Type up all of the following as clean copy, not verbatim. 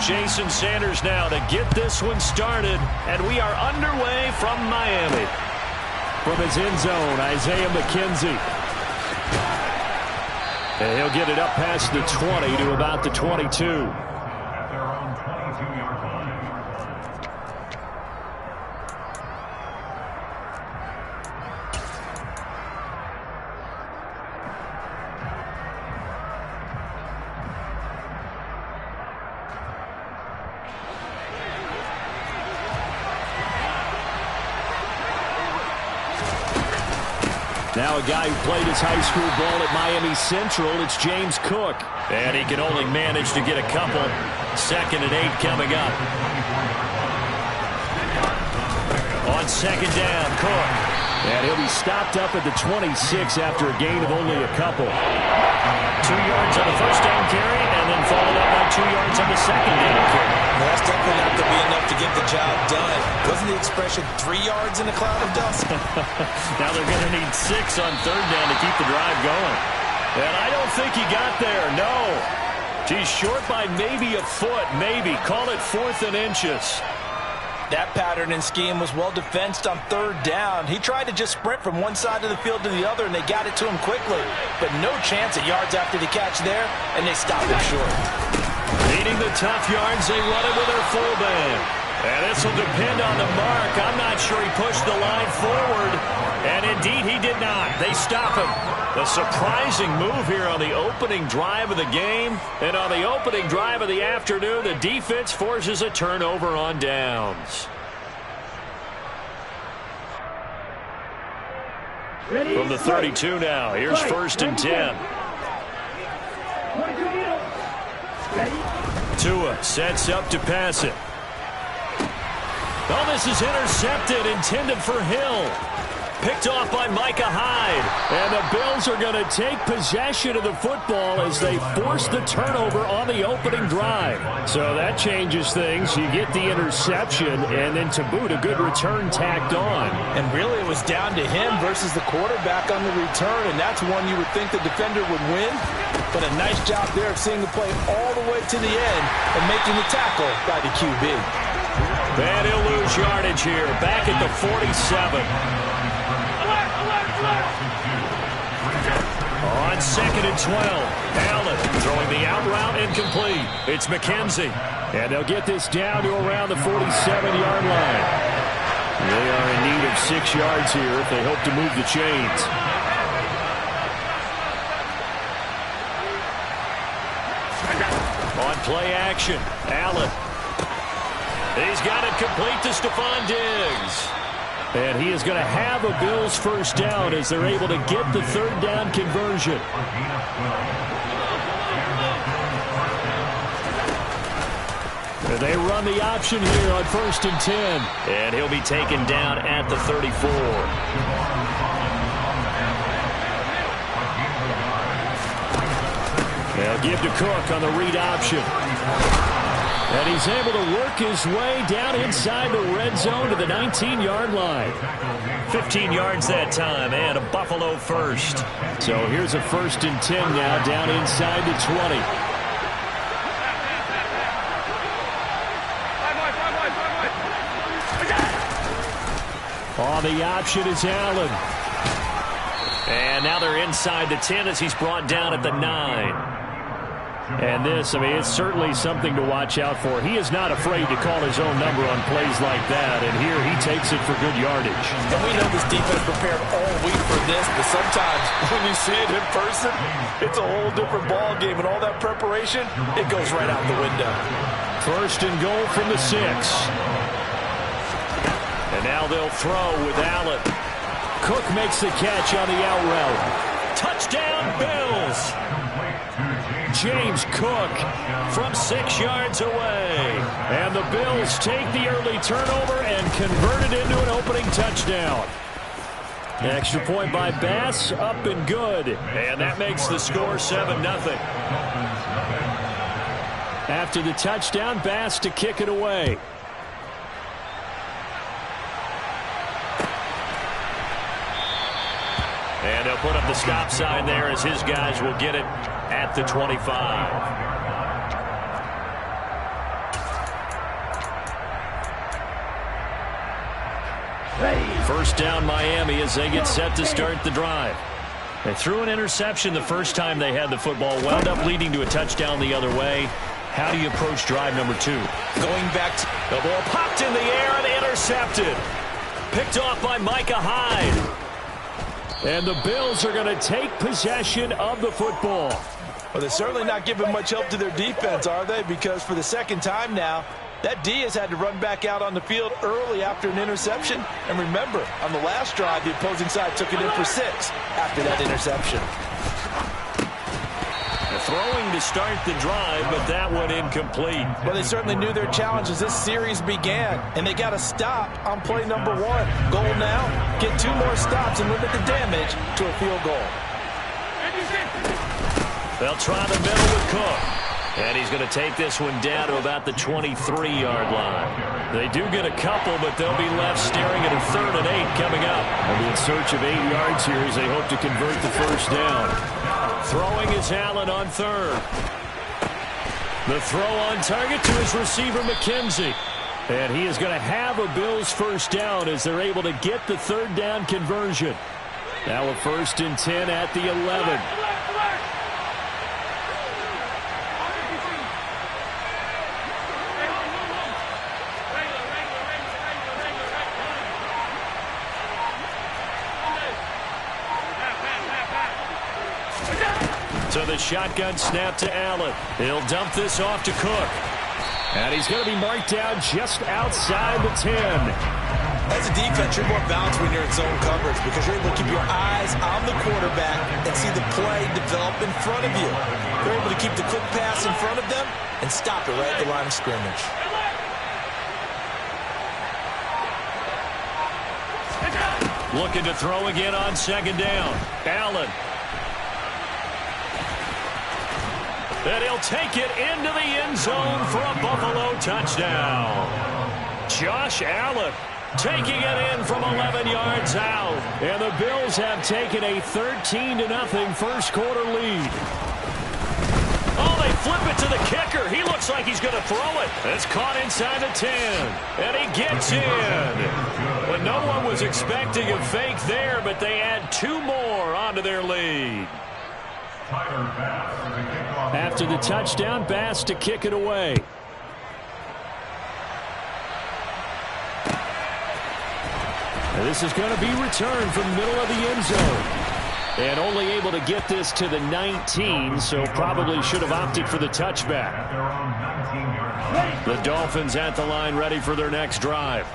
Jason Sanders now to get this one started. And we are underway from Miami. From his end zone, Isaiah McKenzie. And he'll get it up past the 20 to about the 22. Now a guy who played his high school ball at Miami Central, it's James Cook. And he can only manage to get a couple. 2nd and 8 coming up. On 2nd down, Cook. And he'll be stopped up at the 26 after a gain of only a couple. 2 yards on the first down carry, and then followed up by 2 yards on the 2nd down carry. Well, that's definitely not going to be enough to get the job done. Wasn't the expression 3 yards in a cloud of dust? Now they're going to need 6 on 3rd down to keep the drive going. And I don't think he got there, no. He's short by maybe a foot, maybe. Call it 4th and inches. That pattern and scheme was well defensed on 3rd down. He tried to just sprint from one side of the field to the other, and they got it to him quickly. But no chance at yards after the catch there, and they stopped him short. Needing the tough yards, they run it with their fullback. And this will depend on the mark. I'm not sure he pushed the line forward. And indeed, he did not. They stop him. A surprising move here on the opening drive of the game. And on the opening drive of the afternoon, the defense forces a turnover on downs. From the 32 now, here's 1st and 10. Tua sets up to pass it. Oh, this is intercepted, intended for Hill. Picked off by Micah Hyde. And the Bills are going to take possession of the football as they force the turnover on the opening drive. So that changes things. You get the interception, and then to boot, a good return tacked on. And really, it was down to him versus the quarterback on the return, and that's one you would think the defender would win. But a nice job there of seeing the play all the way to the end and making the tackle by the QB. And he'll lose yardage here, back at the 47. On 2nd and 12, Allen throwing the out route incomplete. It's McKenzie. And they'll get this down to around the 47-yard line. They are in need of 6 yards here if they hope to move the chains. On play action, Allen. He's got it complete to Stephon Diggs. And he is going to have a Bills first down as they're able to get the 3rd down conversion. And they run the option here on 1st and 10. And he'll be taken down at the 34. They'll give to Cook on the read option. And he's able to work his way down inside the red zone to the 19-yard line. 15 yards that time, and a Buffalo first. So here's a 1st and 10 now down inside the 20. On the option is Allen. And now they're inside the 10 as he's brought down at the 9. And this, I mean, it's certainly something to watch out for. He is not afraid to call his own number on plays like that, and here he takes it for good yardage. And we know this defense prepared all week for this, but sometimes when you see it in person, it's a whole different ball game, and all that preparation, it goes right out the window. 1st and goal from the 6. And now they'll throw with Allen. Cook makes the catch on the out route. Touchdown, Bills! James Cook from 6 yards away. And the Bills take the early turnover and convert it into an opening touchdown. Extra point by Bass, up and good. And that makes the score 7-0. After the touchdown, Bass to kick it away. And they'll put up the stop sign there as his guys will get it at the 25. First down Miami as they get set to start the drive. They threw an interception the first time they had the football, wound up leading to a touchdown the other way. How do you approach drive number 2? Going back to the ball popped in the air and intercepted. Picked off by Micah Hyde. And the Bills are going to take possession of the football. Well, they're certainly not giving much help to their defense, are they? Because for the second time now, that D has had to run back out on the field early after an interception. And remember, on the last drive, the opposing side took it in for 6 after that interception. Throwing to start the drive, but that one incomplete. Well, they certainly knew their challenge as this series began, and they got to stop on play number 1. Goal now, get 2 more stops and limit the damage to a field goal. They'll try the middle with Cook. And he's going to take this one down to about the 23-yard line. They do get a couple, but they'll be left staring at a 3rd and 8 coming up. They'll be in search of 8 yards here as they hope to convert the first down. Throwing is Allen on 3rd. The throw on target to his receiver, McKenzie. And he is going to have a Bills first down as they're able to get the 3rd down conversion. Now a 1st and 10 at the 11. So the shotgun snap to Allen. He'll dump this off to Cook. And he's going to be marked down just outside the 10. As a defense, you're more balanced when you're in zone coverage because you're able to keep your eyes on the quarterback and see the play develop in front of you. You're able to keep the quick pass in front of them and stop it right at the line of scrimmage. Looking to throw again on 2nd down. Allen. And he'll take it into the end zone for a Buffalo touchdown. Josh Allen taking it in from 11 yards out. And the Bills have taken a 13-0 first quarter lead. Oh, they flip it to the kicker. He looks like he's going to throw it. It's caught inside the 10. And he gets in. But no one was expecting a fake there, but they add 2 more onto their lead. After the touchdown, Bass to kick it away. And this is going to be returned from the middle of the end zone. And only able to get this to the 19, so probably should have opted for the touchback. The Dolphins at the line ready for their next drive.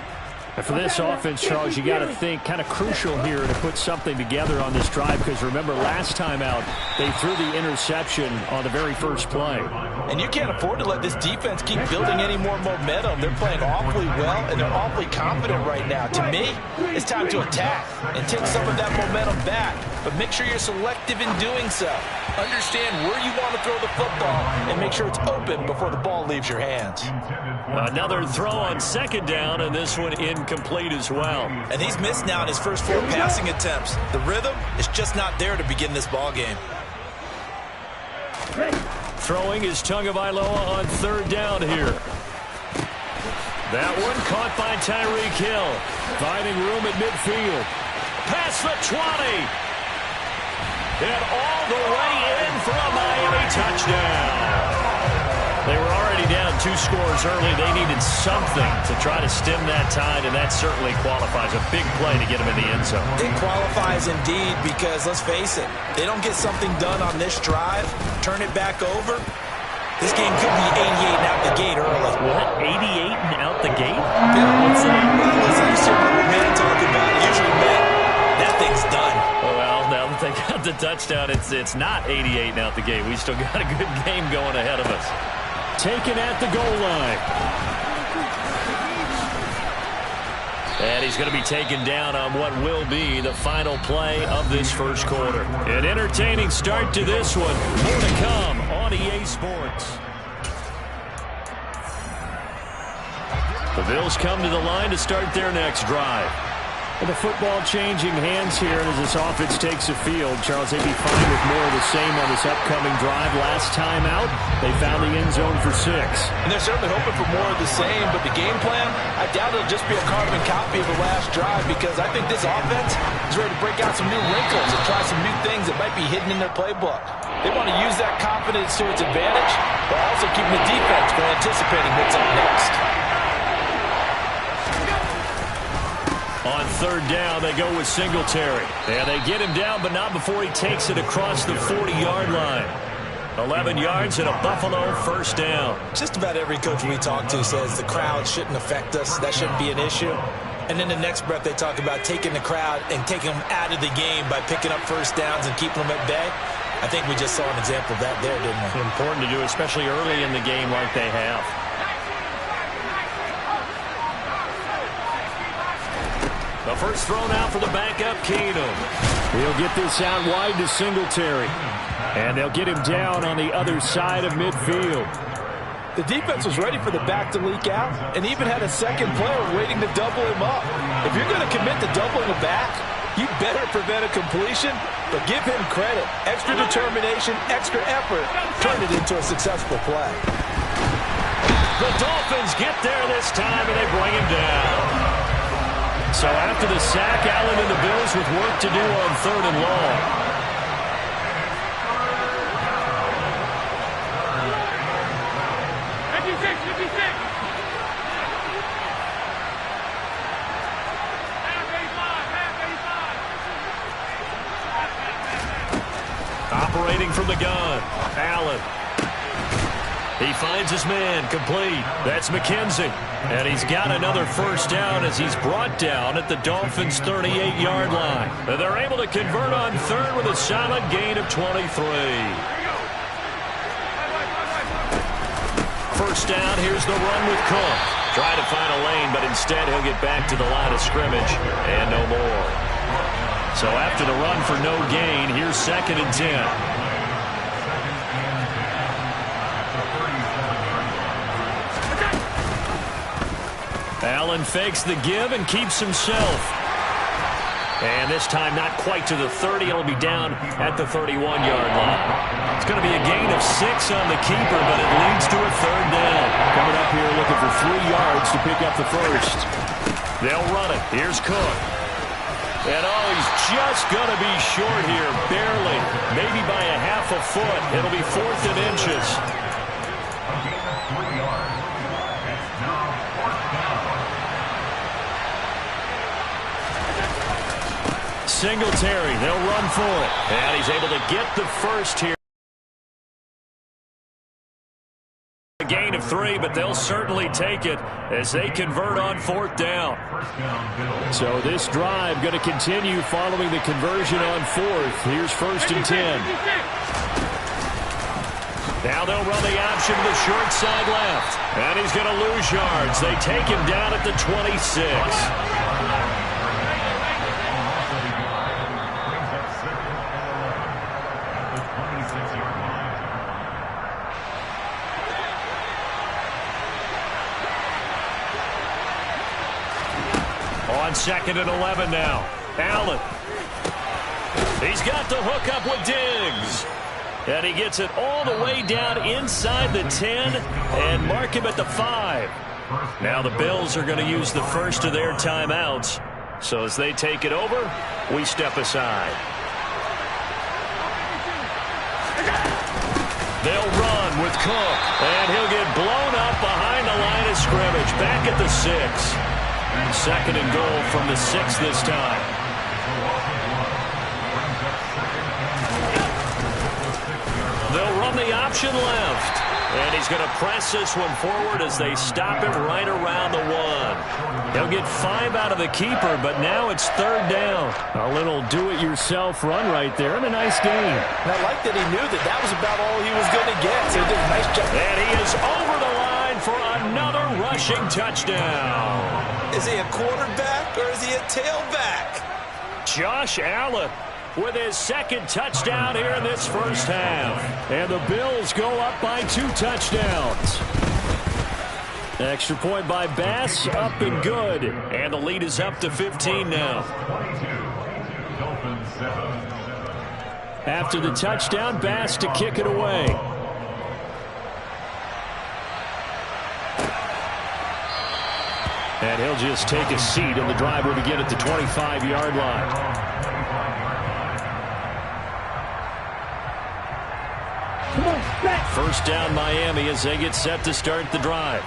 And for this offense, Charles, you got to think kind of crucial here to put something together on this drive because remember last time out they threw the interception on the very first play. And you can't afford to let this defense keep building any more momentum. They're playing awfully well and they're awfully confident right now. To me, it's time to attack and take some of that momentum back. But make sure you're selective in doing so. Understand where you want to throw the football and make sure it's open before the ball leaves your hands. Another throw on 2nd down, and this one incomplete as well. And he's missed now in his first 4 passing attempts. The rhythm is just not there to begin this ball game. Throwing is Tagovailoa on 3rd down here. That one caught by Tyreek Hill. Finding room at midfield. Past the 20. And all the way in for a Miami touchdown. They were already down 2 scores early. They needed something to try to stem that tide, and that certainly qualifies. A big play to get them in the end zone. It qualifies indeed because, let's face it, they don't get something done on this drive, turn it back over, this game could be 88 and out the gate early. What? 88 and out the gate? Yeah, what's that? Well, listen, you see what man talking about. It usually meant that thing's done. Well, now that they got the touchdown, it's not 88 and out the gate. We still got a good game going ahead of us. Taken at the goal line. And he's going to be taken down on what will be the final play of this first quarter. An entertaining start to this one. More to come on EA Sports. The Bills come to the line to start their next drive. And the football changing hands here as this offense takes the field. Charles, they'd be fine with more of the same on this upcoming drive. Last time out, they found the end zone for 6. And they're certainly hoping for more of the same, but the game plan, I doubt it'll just be a carbon copy of the last drive, because I think this offense is ready to break out some new wrinkles and try some new things that might be hidden in their playbook. They want to use that confidence to its advantage, while also keeping the defense from anticipating what's up next. On third down, they go with Singletary. And they get him down, but not before he takes it across the 40-yard line. 11 yards and a Buffalo first down. Just about every coach we talk to says the crowd shouldn't affect us. That shouldn't be an issue. And then the next breath they talk about taking the crowd and taking them out of the game by picking up first downs and keeping them at bay. I think we just saw an example of that there, didn't we? Important to do, especially early in the game like they have. The first thrown out for the backup, Keenum. He'll get this out wide to Singletary. And they'll get him down on the other side of midfield. The defense was ready for the back to leak out and even had a second player waiting to double him up. If you're going to commit to doubling a back, you better prevent a completion, but give him credit. Extra determination, extra effort, turn it into a successful play. The Dolphins get there this time, and they bring him down. So after the sack, Allen and the Bills with work to do on third and long. Operating from the gun, Allen. He finds his man, complete. That's McKenzie. And he's got another first down as he's brought down at the Dolphins' 38-yard line. And they're able to convert on third with a solid gain of 23. First down, here's the run with Cook. Trying to find a lane, but instead he'll get back to the line of scrimmage and no more. So after the run for no gain, here's 2nd and 10. Allen fakes the give and keeps himself. And this time not quite to the 30. He'll be down at the 31-yard line. It's going to be a gain of 6 on the keeper, but it leads to a third down. Coming up here looking for 3 yards to pick up the first. They'll run it. Here's Cook. And he's just going to be short here, barely. Maybe by a half a foot. It'll be 4th and inches. Singletary, they'll run for it. And he's able to get the first here. A gain of 3, but they'll certainly take it as they convert on 4th down. So this drive going to continue following the conversion on 4th. Here's 1st and 10. Now they'll run the option to the short side left. And he's going to lose yards. They take him down at the 26. On 2nd and 11 now. Allen. He's got the hook up with Diggs. And he gets it all the way down inside the 10 and mark him at the 5. Now the Bills are going to use the first of their timeouts. So as they take it over, we step aside. They'll run with Cook. And he'll get blown up behind the line of scrimmage. Back at the 6. 2nd and goal from the 6 this time. They'll run the option left. And he's going to press this one forward as they stop it right around the 1. He'll get 5 out of the keeper, but now it's 3rd down. A little do-it-yourself run right there, and a nice gain. And I like that he knew that was about all he was going to get, so he did a nice job. And he is over the line for another rushing touchdown. Is he a quarterback or is he a tailback? Josh Allen with his 2nd touchdown here in this first half. And the Bills go up by 2 touchdowns. Extra point by Bass, up and good. And the lead is up to 15 now. After the touchdown, Bass to kick it away. And he'll just take a seat, and the drive will begin at the 25-yard line. First down Miami as they get set to start the drive.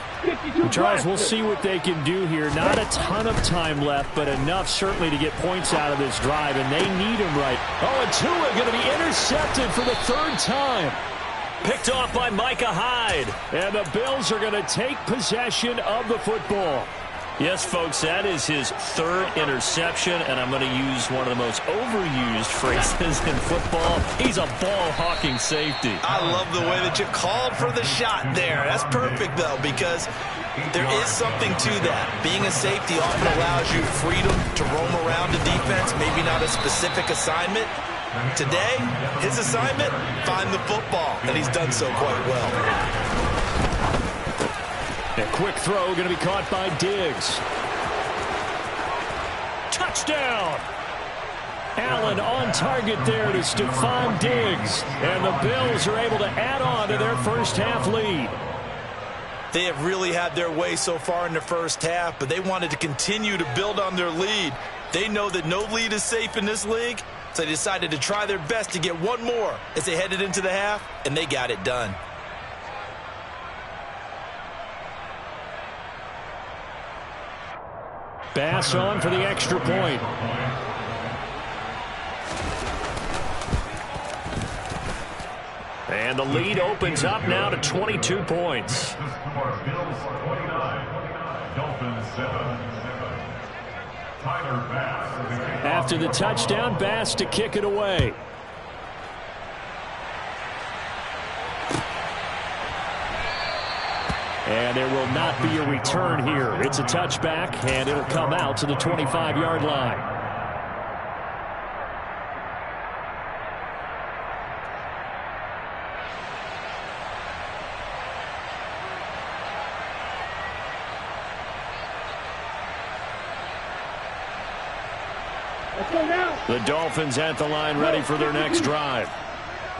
Charles, we'll see what they can do here. Not a ton of time left, but enough certainly to get points out of this drive, and they need them right. Oh, and Tua going to be intercepted for the third time. Picked off by Micah Hyde. And the Bills are going to take possession of the football. Yes, folks, that is his third interception, and I'm going to use one of the most overused phrases in football. He's a ball-hawking safety. I love the way that you called for the shot there. That's perfect, though, because there is something to that. Being a safety often allows you freedom to roam around the defense, maybe not a specific assignment. Today, his assignment, find the football, and he's done so quite well. A quick throw going to be caught by Diggs. Touchdown! Allen on target there to Stephon Diggs. And the Bills are able to add on to their first half lead. They have really had their way so far in the first half, but they wanted to continue to build on their lead. They know that no lead is safe in this league, so they decided to try their best to get one more as they headed into the half, and they got it done. Bass on for the extra point. And the lead opens up now to 22 points. After the touchdown, Bass to kick it away. And there will not be a return here. It's a touchback, and it'll come out to the 25-yard line. The Dolphins at the line ready for their next drive.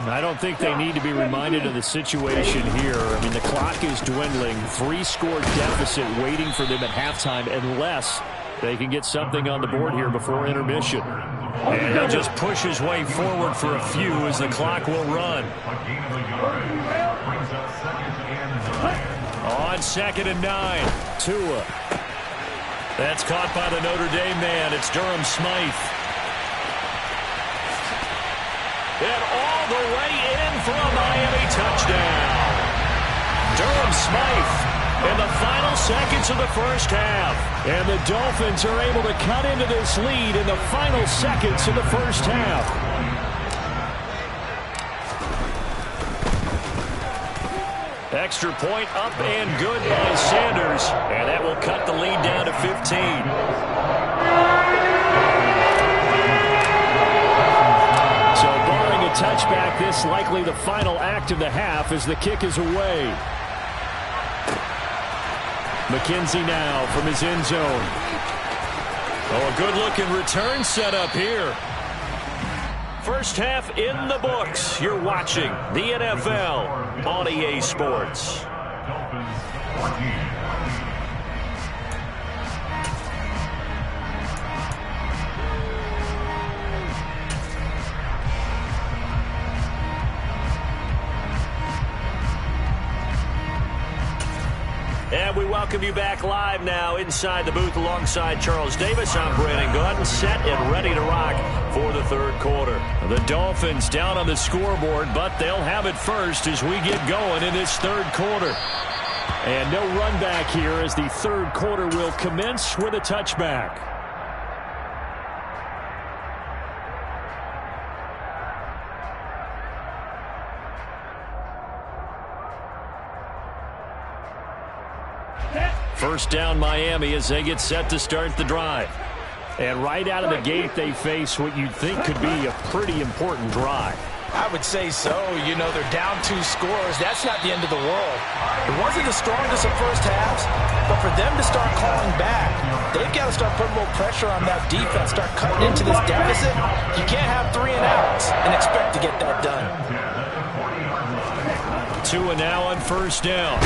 I don't think they need to be reminded of the situation here. I mean, the clock is dwindling. 3-score deficit waiting for them at halftime unless they can get something on the board here before intermission. And he'll just push his way forward for a few as the clock will run. On 2nd and 9, Tua. That's caught by the Notre Dame man. It's Durham Smythe. And all the way in for a Miami touchdown. Durham Smythe in the final seconds of the first half. And the Dolphins are able to cut into this lead in the final seconds of the first half. Extra point up and good by Sanders. And that will cut the lead down to 15. Touchback, this likely the final act of the half as the kick is away. McKenzie now from his end zone. Oh, a good-looking return set up here. First half in the books. You're watching the NFL on EA Sports. And we welcome you back live now inside the booth alongside Charles Davis. I'm Brandon Gaudin, set and ready to rock for the third quarter. The Dolphins down on the scoreboard, but they'll have it first as we get going in this third quarter. And no run back here as the third quarter will commence with a touchback. First down Miami as they get set to start the drive. And right out of the gate they face what you'd think could be a pretty important drive. I would say so. You know, they're down 2 scores. That's not the end of the world. It wasn't the strongest of first halves, but for them to start calling back, they've got to start putting more pressure on that defense, start cutting into this deficit. You can't have 3 and outs and expect to get that done. 2 and now on first down.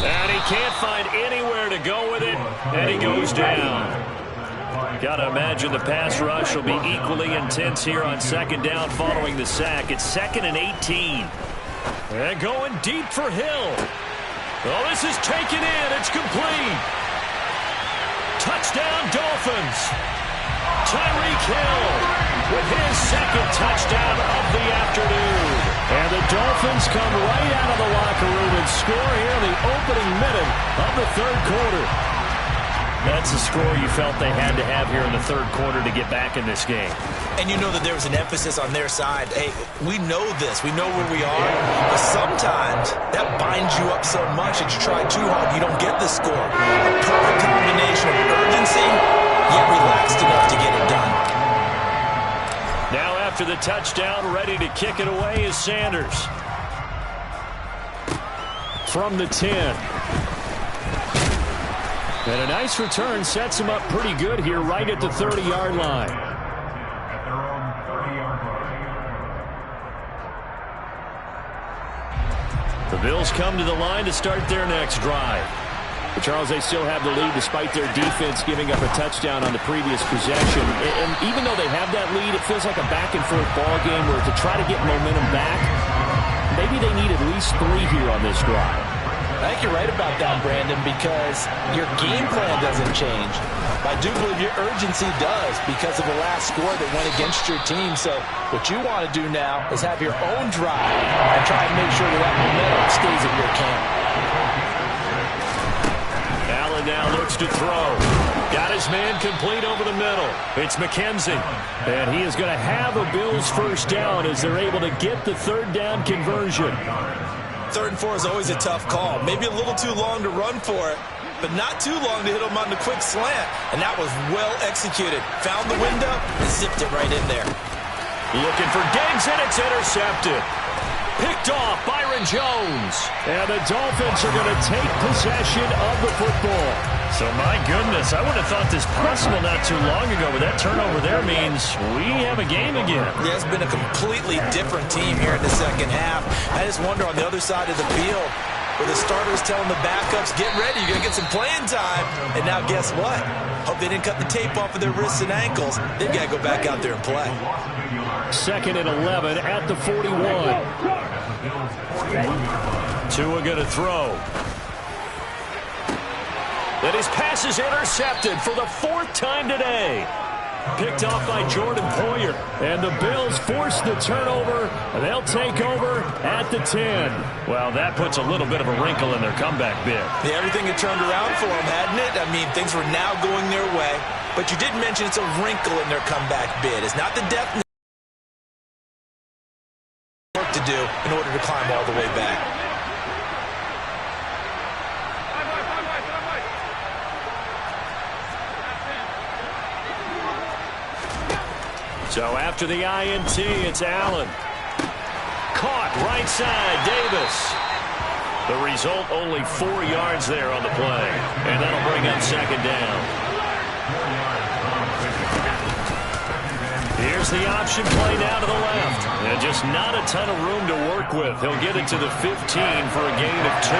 And he can't find anywhere to go with it, and he goes down. Got to imagine the pass rush will be equally intense here on second down following the sack. It's 2nd and 18. And going deep for Hill. Oh, this is taken in. It's complete. Touchdown, Dolphins. Tyreek Hill with his 2nd touchdown of the afternoon. And the Dolphins come right out of the locker room and score here in the opening minute of the 3rd quarter. That's the score you felt they had to have here in the 3rd quarter to get back in this game. And you know that there was an emphasis on their side. Hey, we know this. We know where we are. But sometimes that binds you up so much that you try too hard, you don't get the score. A perfect combination of urgency, yet relaxed enough to get it done. Now after the touchdown, ready to kick it away is Sanders. From the 10. And a nice return sets him up pretty good here right at the 30-yard line. The Bills come to the line to start their next drive. But Charles, they still have the lead despite their defense giving up a touchdown on the previous possession. And even though they have that lead, it feels like a back-and-forth ball game where to try to get momentum back, maybe they need at least 3 here on this drive. I think you're right about that, Brandon, because your game plan doesn't change. I do believe your urgency does because of the last score that went against your team. So what you want to do now is have your own drive and try and make sure that momentum stays in your camp. Allen now looks to throw. Got his man complete over the middle. It's McKenzie. And he is going to have a Bills first down as they're able to get the 3rd down conversion. 3rd and 4 is always a tough call. Maybe a little too long to run for it, but not too long to hit him on the quick slant. And that was well executed. Found the window and zipped it right in there. Looking for Diggs, and it's intercepted. Picked off Byron Jones. And the Dolphins are going to take possession of the football. So, my goodness, I would have thought this possible not too long ago, but that turnover there means we have a game again. Yeah, it's been a completely different team here in the 2nd half. I just wonder on the other side of the field, where the starters telling the backups, get ready, you're going to get some playing time. And now guess what? Hope they didn't cut the tape off of their wrists and ankles. They've got to go back out there and play. 2nd and 11 at the 41. Tua going to throw. And his pass is intercepted for the 4th time today. Picked off by Jordan Poyer. And the Bills force the turnover. And they'll take over at the 10. Well, that puts a little bit of a wrinkle in their comeback bid. Yeah, everything had turned around for them, hadn't it? I mean, things were now going their way. But you did mention it's a wrinkle in their comeback bid. It's not the depth work to do in order to climb all the way back. So after the INT, it's Allen. Caught right side, Davis. The result, only 4 yards there on the play. And that'll bring up 2nd down. Here's the option play now to the left. And just not a ton of room to work with. He'll get it to the 15 for a gain of 2.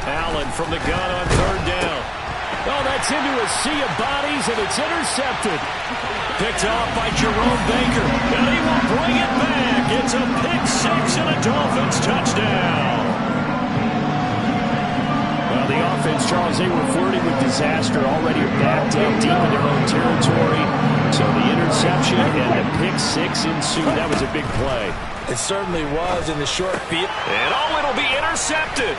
Allen from the gun on 3rd down. Oh, that's into a sea of bodies, and it's intercepted. Picked off by Jerome Baker, and he will bring it back. It's a pick-6 and a Dolphins touchdown. Well, the offense, Charles, they were flirting with disaster, already backed up deep in their own territory. So the interception and the pick-6 ensued. That was a big play. It certainly was in the short field. And it'll be intercepted.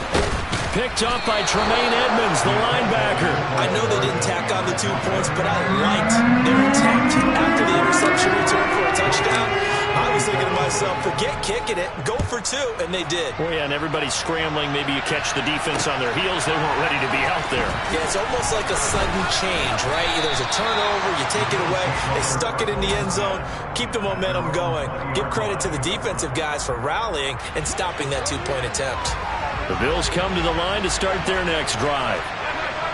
Picked up by Tremaine Edmonds, the linebacker. I know they didn't tack on the 2 points, but I liked their attempt after the interception return for a touchdown. I was thinking to myself, forget kicking it, go for two, and they did. Oh, yeah, and everybody's scrambling. Maybe you catch the defense on their heels. They weren't ready to be out there. Yeah, it's almost like a sudden change, right? There's a turnover, you take it away, they stuck it in the end zone, keep the momentum going. Give credit to the defensive guys for rallying and stopping that two-point attempt. The Bills come to the line to start their next drive.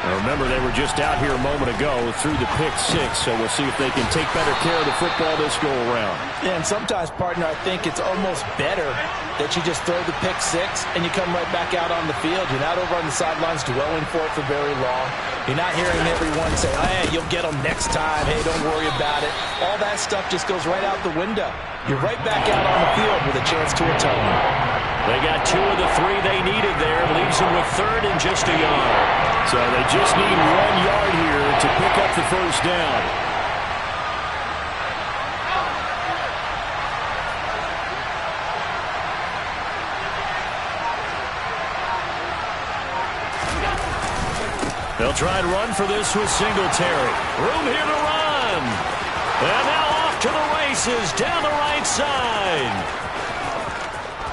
Now remember, they were just out here a moment ago through the pick six, so we'll see if they can take better care of the football this go-around. Yeah, and sometimes, partner, I think it's almost better that you just throw the pick six and you come right back out on the field. You're not over on the sidelines dwelling for it for very long. You're not hearing everyone say, hey, you'll get them next time. Hey, don't worry about it. All that stuff just goes right out the window. You're right back out on the field with a chance to atone. They got 2 of the 3 they needed there. Leaves them with third and just a yard. So they just need 1 yard here to pick up the first down. They'll try and run for this with Singletary. Room here to run. And now off to the races down the right side.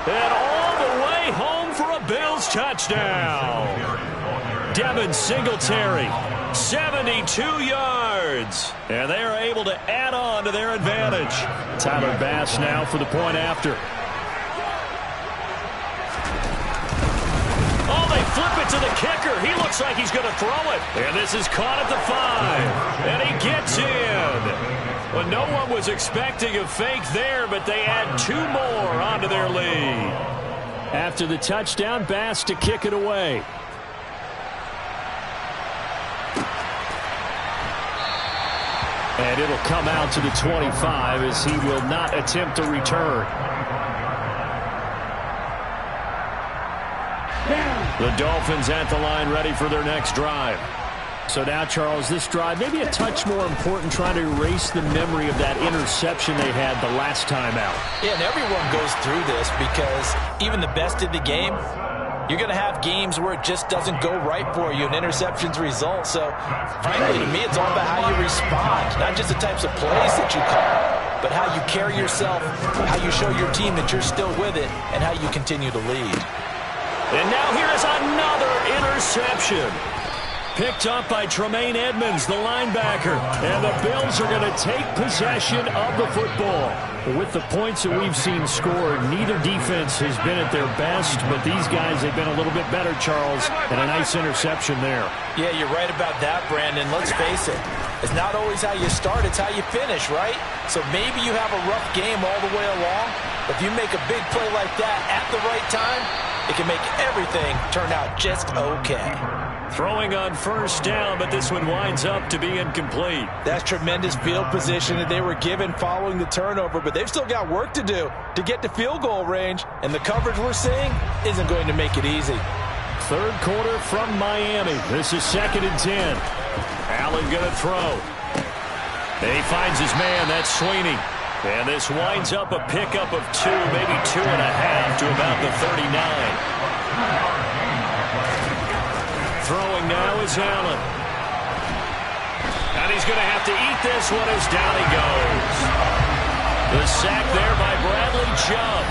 And all the way home for a Bills touchdown. Devin Singletary, 72 yards. And they are able to add on to their advantage. Tyler Bass now for the point after. Oh, they flip it to the kicker. He looks like he's going to throw it. And this is caught at the 5. And he gets in. Well, no one was expecting a fake there, but they add 2 more onto their lead. After the touchdown, Bass to kick it away. And it'll come out to the 25 as he will not attempt a return. The Dolphins at the line ready for their next drive. So now, Charles, this drive maybe a touch more important, trying to erase the memory of that interception they had the last time out. Yeah, and everyone goes through this because even the best in the game, you're going to have games where it just doesn't go right for you and interceptions result. So, frankly, to me, it's all about how you respond, not just the types of plays that you call, but how you carry yourself, how you show your team that you're still with it, and how you continue to lead. And now here is another interception. Picked up by Tremaine Edmonds, the linebacker. And the Bills are going to take possession of the football. With the points that we've seen scored, neither defense has been at their best, but these guys have been a little bit better, Charles, and a nice interception there. Yeah, you're right about that, Brandon. Let's face it. It's not always how you start, it's how you finish, right? So maybe you have a rough game all the way along, but if you make a big play like that at the right time, it can make everything turn out just okay. Throwing on first down, but this one winds up to be incomplete. That's tremendous field position that they were given following the turnover, but they've still got work to do to get to field goal range, and the coverage we're seeing isn't going to make it easy. Third quarter from Miami. This is 2nd and 10. Allen going to throw. And he finds his man. That's Sweeney. And this winds up a pickup of 2, maybe 2.5 to about the 39. Throwing now is Allen. And he's going to have to eat this one as down he goes. The sack there by Bradley Chubb.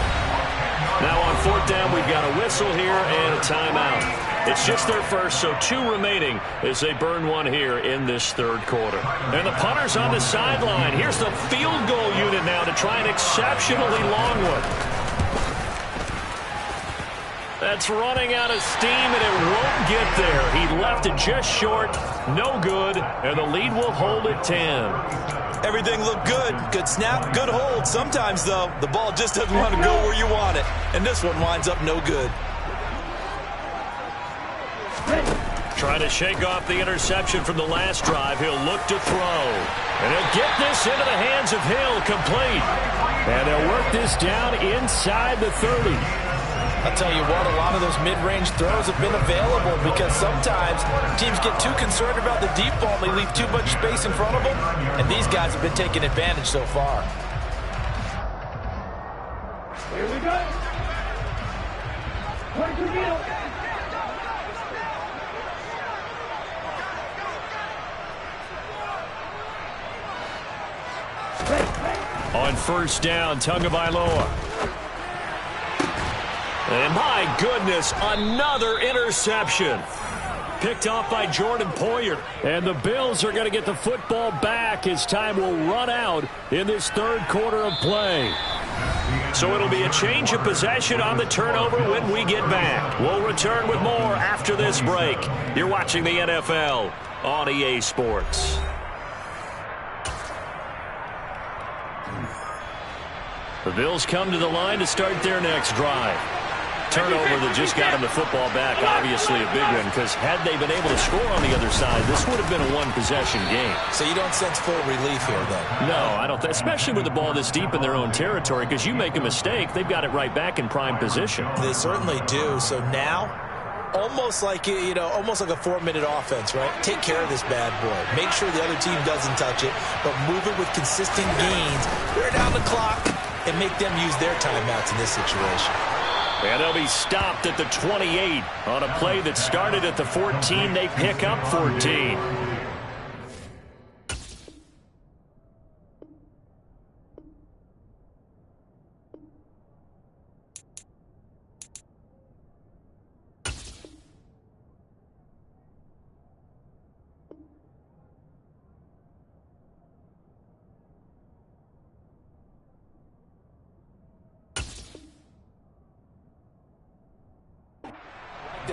Now on 4th down, we've got a whistle here and a timeout. It's just their first, so 2 remaining as they burn 1 here in this 3rd quarter. And the punter's on the sideline. Here's the field goal unit now to try an exceptionally long one. That's running out of steam, and it won't get there. He left it just short, no good, and the lead will hold at 10. Everything looked good. Good snap, good hold. Sometimes, though, the ball just doesn't want to go where you want it, and this one winds up no good. Trying to shake off the interception from the last drive. He'll look to throw. And he'll get this into the hands of Hill, complete. And they'll work this down inside the 30. I'll tell you what, a lot of those mid-range throws have been available because sometimes teams get too concerned about the deep ball. They leave too much space in front of them, and these guys have been taking advantage so far. Here we go. On first down, Tagovailoa. And my goodness, another interception. Picked off by Jordan Poyer. And the Bills are going to get the football back as time will run out in this third quarter of play. So it'll be a change of possession on the turnover when we get back. We'll return with more after this break. You're watching the NFL on EA Sports. The Bills come to the line to start their next drive. Turnover that just got them the football back, obviously a big one, because had they been able to score on the other side, this would have been a one-possession game. So you don't sense full relief here, then? No, I don't. Especially with the ball this deep in their own territory, because you make a mistake, they've got it right back in prime position. They certainly do. So now, almost like almost like a 4-minute offense, right? Take care of this bad boy. Make sure the other team doesn't touch it, but move it with consistent gains. Wear down the clock and make them use their timeouts in this situation. And they'll be stopped at the 28 on a play that started at the 14. They pick up 14.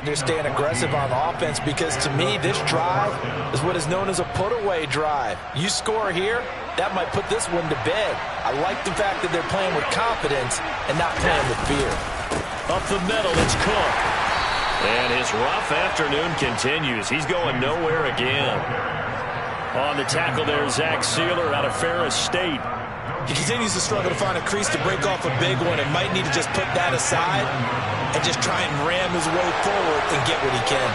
They're staying aggressive on offense because, to me, this drive is what is known as a put-away drive. You score here, that might put this one to bed. I like the fact that they're playing with confidence and not playing with fear. Up the middle, it's Cook. And his rough afternoon continues. He's going nowhere again. On the tackle there, Zach Sealer out of Ferris State. He continues to struggle to find a crease to break off a big one and might need to just put that aside and just try and ram his way forward and get what he can.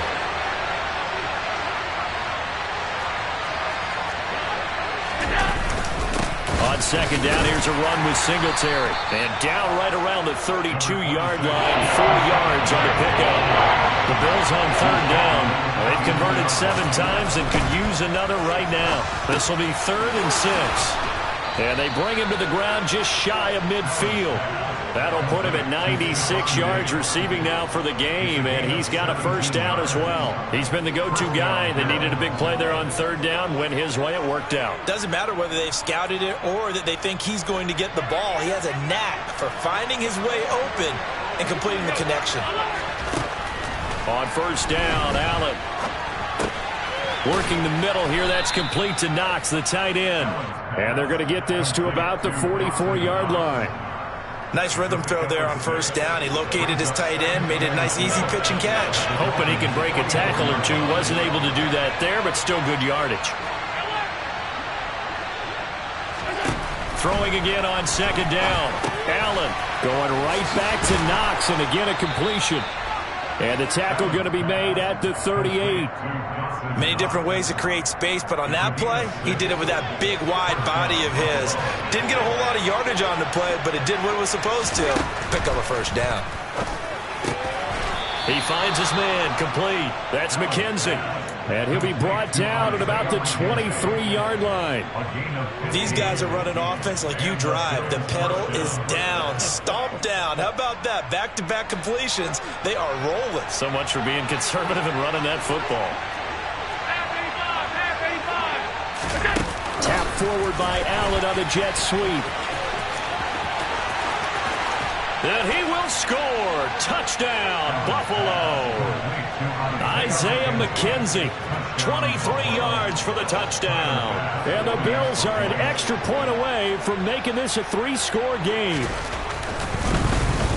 On second down, here's a run with Singletary. And down right around the 32-yard line, 4 yards on the pickup. The Bills on third down. They've converted 7 times and could use another right now. This will be 3rd and 6. And they bring him to the ground just shy of midfield. That'll put him at 96 yards receiving now for the game, and he's got a first down as well. He's been the go-to guy. They needed a big play there on third down. Went his way, it worked out. Doesn't matter whether they've scouted it or that they think he's going to get the ball. He has a knack for finding his way open and completing the connection. On first down, Allen working the middle here. That's complete to Knox, the tight end. And they're going to get this to about the 44-yard line. Nice rhythm throw there on first down. He located his tight end, made it a nice, easy pitch and catch. Hoping he can break a tackle or two. Wasn't able to do that there, but still good yardage. Throwing again on second down. Allen going right back to Knox, and again a completion. And the tackle going to be made at the 38. Many different ways to create space, but on that play, he did it with that big, wide body of his. Didn't get a whole lot of yardage on the play, but it did what it was supposed to. Pick up a first down. He finds his man, complete. That's McKenzie. And he'll be brought down at about the 23-yard line. These guys are running offense like you drive. The pedal is down, stomped down. How about that? Back-to-back completions. They are rolling. So much for being conservative and running that football. Tap forward by Allen on the jet sweep. And he will score. Touchdown, Buffalo. Isaiah McKenzie, 23 yards for the touchdown. And the Bills are an extra point away from making this a 3-score game.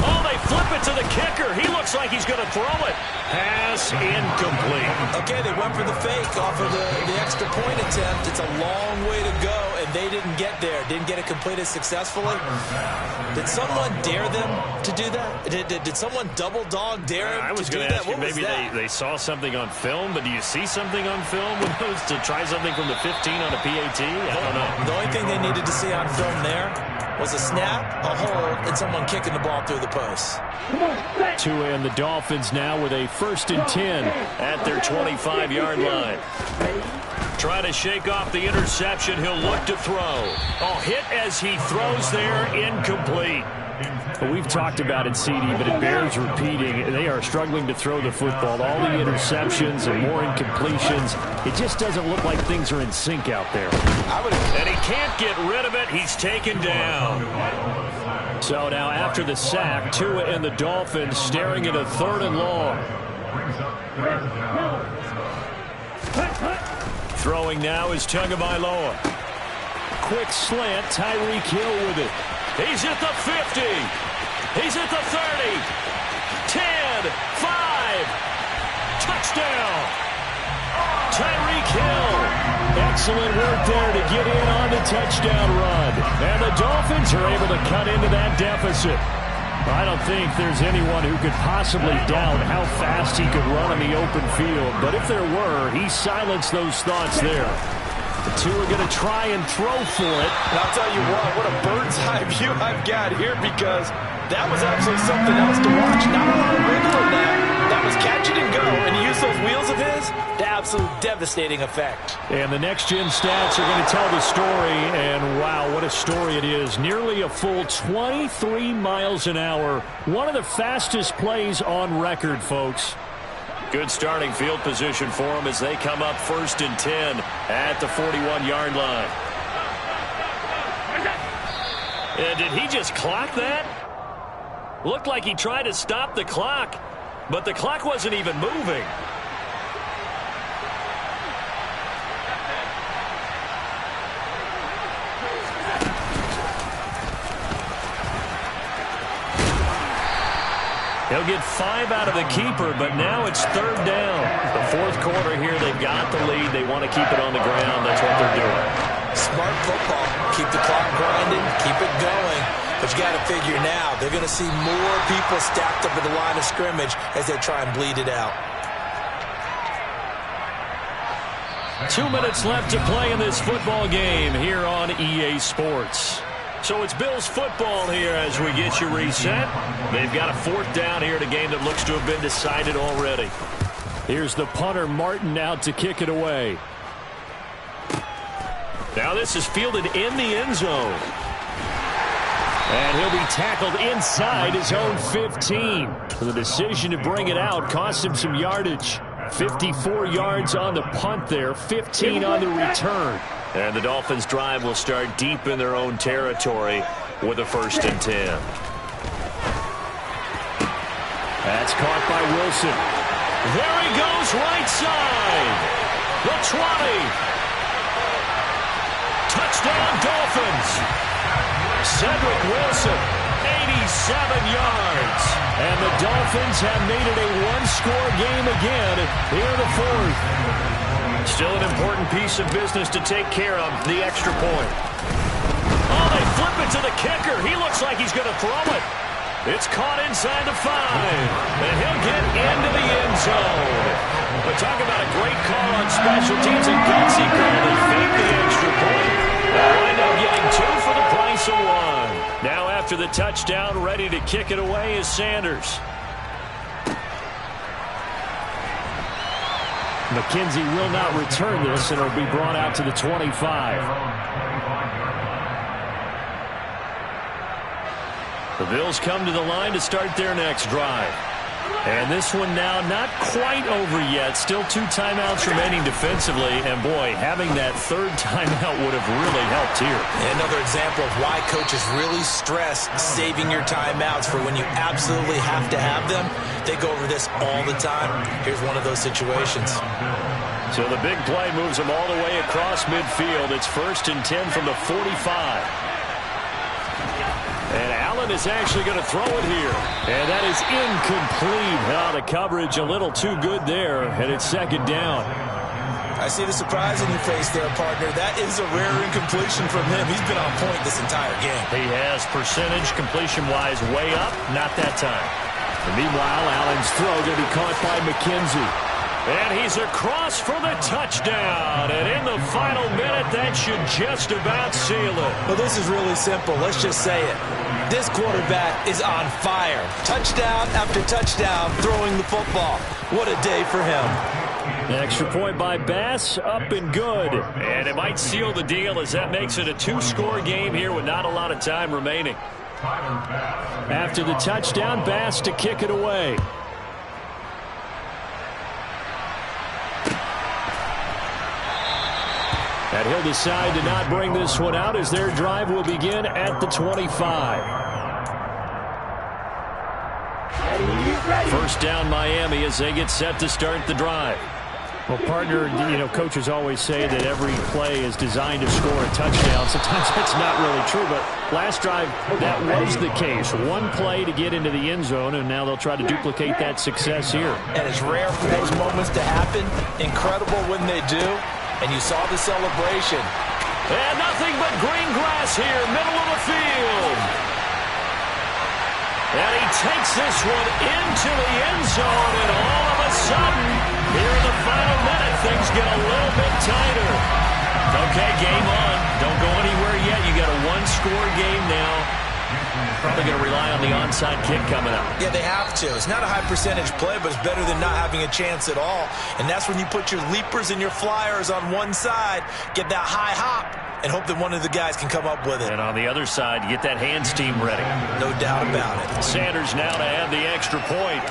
Oh, they flip it to the kicker. He looks like he's going to throw it. Pass incomplete. Okay, they went for the fake off of the extra point attempt. It's a long way to go, and they didn't get there. Didn't get it completed successfully. Did someone dare them to do that? Did someone double dog dare them I was to do going to that? ask you, maybe they saw something on film, but do you see something on film with those to try something from the 15 on a PAT? I don't know. The only thing they needed to see on film there was a snap, a hold, and someone kicking the ball through the post. Tua and the Dolphins now with a 1st and 10 at their 25-yard line. Trying to shake off the interception. He'll look to throw. Oh, hit as he throws there, incomplete. Well, we've talked about it, CD, but it bears repeating. They are struggling to throw the football. All the interceptions and more incompletions. It just doesn't look like things are in sync out there. And he can't get rid of it. He's taken down. So now after the sack, Tua and the Dolphins staring at a 3rd and long. Throwing now is Tagovailoa. Quick slant, Tyreek Hill with it. He's at the 50. He's at the 30. 10, 5. Touchdown. Tyreek Hill. Excellent work there to get in on the touchdown run. And the Dolphins are able to cut into that deficit. I don't think there's anyone who could possibly doubt how fast he could run on the open field. But if there were, he silenced those thoughts there. The two are going to try and throw for it. And I'll tell you what a bird's eye view I've got here, because that was actually something else to watch. Not a lot of wiggle in that. That was catch it and go. And he used those wheels of his to absolute devastating effect. And the next-gen stats are going to tell the story. And, wow, what a story it is. Nearly a full 23 miles an hour. One of the fastest plays on record, folks. Good starting field position for him as they come up 1st and 10 at the 41-yard line. And did he just clock that? Looked like he tried to stop the clock, but the clock wasn't even moving. He'll get 5 out of the keeper, but now it's 3rd down. The 4th quarter here, they've got the lead. They want to keep it on the ground. That's what they're doing. Smart football. Keep the clock grinding. Keep it going. But you got to figure now, they're going to see more people stacked up at the line of scrimmage as they try and bleed it out. 2 minutes left to play in this football game here on EA Sports. So it's Bills football here as we get you reset. They've got a 4th down here in a game that looks to have been decided already. Here's the punter, Martin, out to kick it away. Now this is fielded in the end zone. And he'll be tackled inside his own 15. So the decision to bring it out cost him some yardage. 54 yards on the punt there, 15 on the return. And the Dolphins' drive will start deep in their own territory with a 1st and 10. That's caught by Wilson. There he goes, right side. The 20. Touchdown, Dolphins. Cedric Wilson, 87 yards. And the Dolphins have made it a one-score game again here in the 4th. Still an important piece of business to take care of, the extra point. Oh, they flip it to the kicker. He looks like he's going to throw it. It's caught inside the 5. And he'll get into the end zone. But talk about a great call on special teams. A gutsy call to fake the extra point. They'll wind up getting 2 for the price of 1. Now after the touchdown, ready to kick it away is Sanders. McKenzie will not return this, and it'll be brought out to the 25. The Bills come to the line to start their next drive. And this one now not quite over yet. Still 2 timeouts remaining defensively. And, boy, having that 3rd timeout would have really helped here. Another example of why coaches really stress saving your timeouts for when you absolutely have to have them. They go over this all the time. Here's one of those situations. So the big play moves them all the way across midfield. It's 1st and 10 from the 45. And Allen is actually going to throw it here. And that is incomplete. The coverage a little too good there, and it's 2nd down. I see the surprise in your face there, partner. That is a rare incompletion from him. He's been on point this entire game. He has percentage completion-wise way up. Not that time. And meanwhile, Allen's throw going to be caught by McKenzie. And he's across for the touchdown. And in the the final minute. That should just about seal it. Well, this is really simple. Let's just say it. This quarterback is on fire. Touchdown after touchdown throwing the football. What a day for him. Extra point by Bass, up and good. And it might seal the deal as that makes it a two-score game here with not a lot of time remaining. After the touchdown, Bass to kick it away. And he'll decide to not bring this one out as their drive will begin at the 25. First down Miami as they get set to start the drive. Well, partner, coaches always say that every play is designed to score a touchdown. Sometimes that's not really true, but last drive, that was the case. One play to get into the end zone, and now they'll try to duplicate that success here. And it's rare for those moments to happen. Incredible when they do. And you saw the celebration. And nothing but green grass here, middle of the field. And he takes this one into the end zone, and all of a sudden, here in the final minute, things get a little bit tighter. Okay, game on. Don't go anywhere yet. You got a one-score game now. Probably going to rely on the onside kick coming up. Yeah, they have to. It's not a high percentage play, but it's better than not having a chance at all. And that's when you put your leapers and your flyers on one side, get that high hop, and hope that one of the guys can come up with it. And on the other side, get that hands team ready. No doubt about it. Sanders now to add the extra point.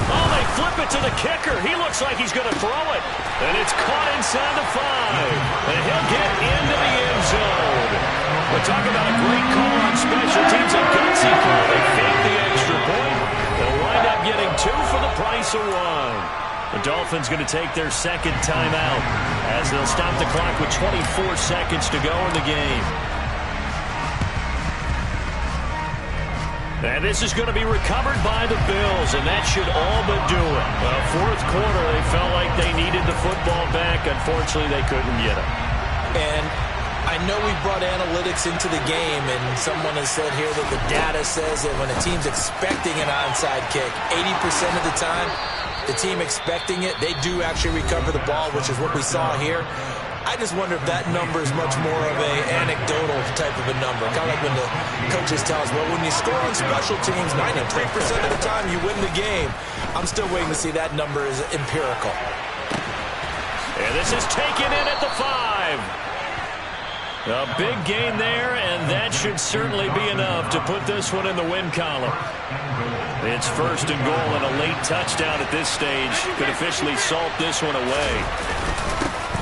Oh, they flip it to the kicker. He looks like he's going to throw it. And it's caught inside the 5. And he'll get into the end zone. We'll talk about a great call on special teams. A gutsy call. They fake the extra point. They'll wind up getting 2 for the price of 1. The Dolphins going to take their second timeout as they'll stop the clock with 24 seconds to go in the game. And this is going to be recovered by the Bills, and that should all but do it. Fourth quarter, they felt like they needed the football back. Unfortunately, they couldn't get it. And I know we brought analytics into the game, and someone has said here that the data says that when a team's expecting an onside kick, 80% of the time, the team expecting it, they do actually recover the ball, which is what we saw here. I just wonder if that number is much more of an anecdotal type of a number. Kind of like when the coaches tell us, well, when you score on special teams, 93% of the time you win the game. I'm still waiting to see that number is empirical. And this is taken in at the 5. A big gain there, and that should certainly be enough to put this one in the win column. It's first and goal, and a late touchdown at this stage could officially salt this one away.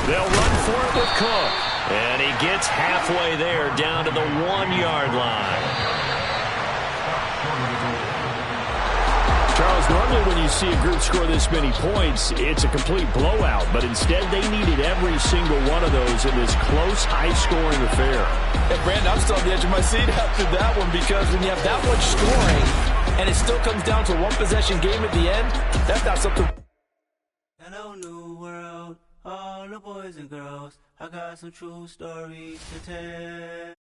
They'll run for it with Cook. And he gets halfway there down to the 1-yard line. Charles, normally when you see a group score this many points, it's a complete blowout. But instead, they needed every single one of those in this close, high-scoring affair. Hey, Brandon, I'm still on the edge of my seat after that one because when you have that much scoring and it still comes down to a one-possession game at the end, that's not something. Hello, new world. All the boys and girls, I got some true stories to tell.